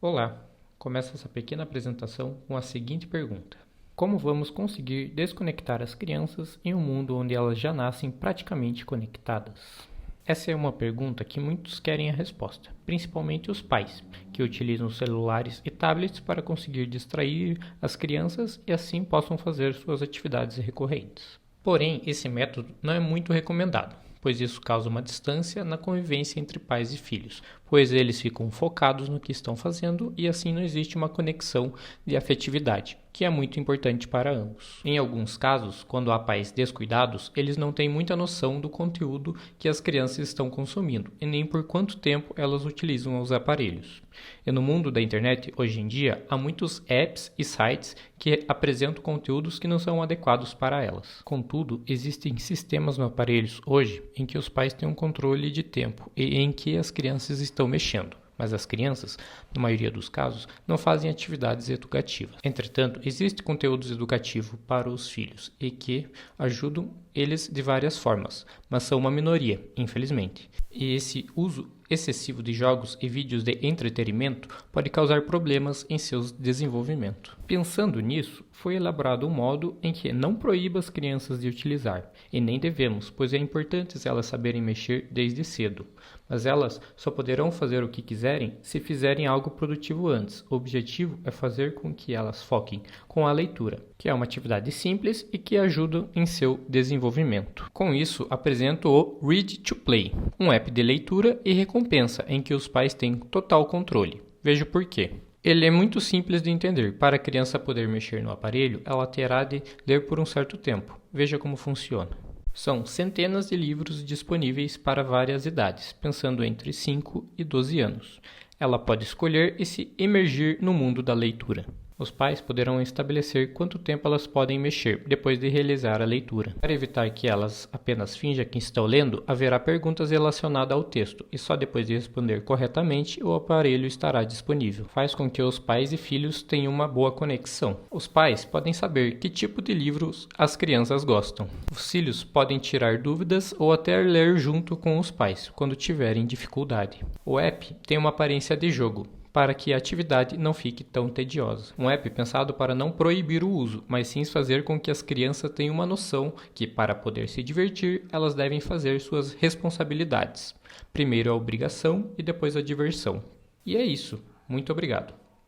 Olá, começo essa pequena apresentação com a seguinte pergunta: como vamos conseguir desconectar as crianças em um mundo onde elas já nascem praticamente conectadas? Essa é uma pergunta que muitos querem a resposta, principalmente os pais, que utilizam celulares e tablets para conseguir distrair as crianças e assim possam fazer suas atividades recorrentes. Porém, esse método não é muito recomendado, pois isso causa uma distância na convivência entre pais e filhos, pois eles ficam focados no que estão fazendo e assim não existe uma conexão de afetividade, que é muito importante para ambos. Em alguns casos, quando há pais descuidados, eles não têm muita noção do conteúdo que as crianças estão consumindo e nem por quanto tempo elas utilizam os aparelhos. E no mundo da internet, hoje em dia, há muitos apps e sites que apresentam conteúdos que não são adequados para elas. Contudo, existem sistemas no aparelhos hoje em que os pais têm um controle de tempo e em que as crianças estão mexendo. Mas as crianças, na maioria dos casos, não fazem atividades educativas. Entretanto, existe conteúdos educativos para os filhos e que ajudam eles de várias formas, mas são uma minoria, infelizmente. E esse uso excessivo de jogos e vídeos de entretenimento pode causar problemas em seu desenvolvimento. Pensando nisso, foi elaborado um modo em que não proíba as crianças de utilizar, e nem devemos, pois é importante elas saberem mexer desde cedo, mas elas só poderão fazer o que quiserem se fizerem algo produtivo antes. O objetivo é fazer com que elas foquem com a leitura, que é uma atividade simples e que ajuda em seu desenvolvimento. Com isso, apresento o Read to Play, um app de leitura e recompensa em que os pais têm total controle. Veja por quê. Ele é muito simples de entender. Para a criança poder mexer no aparelho, ela terá de ler por um certo tempo. Veja como funciona. São centenas de livros disponíveis para várias idades, pensando entre 5 e 12 anos. Ela pode escolher e se imergir no mundo da leitura. Os pais poderão estabelecer quanto tempo elas podem mexer depois de realizar a leitura. Para evitar que elas apenas finjam que estão lendo, haverá perguntas relacionadas ao texto e só depois de responder corretamente o aparelho estará disponível. Faz com que os pais e filhos tenham uma boa conexão. Os pais podem saber que tipo de livros as crianças gostam. Os filhos podem tirar dúvidas ou até ler junto com os pais quando tiverem dificuldade. O app tem uma aparência de jogo, para que a atividade não fique tão tediosa. Um app pensado para não proibir o uso, mas sim fazer com que as crianças tenham uma noção que, para poder se divertir, elas devem fazer suas responsabilidades. Primeiro a obrigação e depois a diversão. E é isso. Muito obrigado.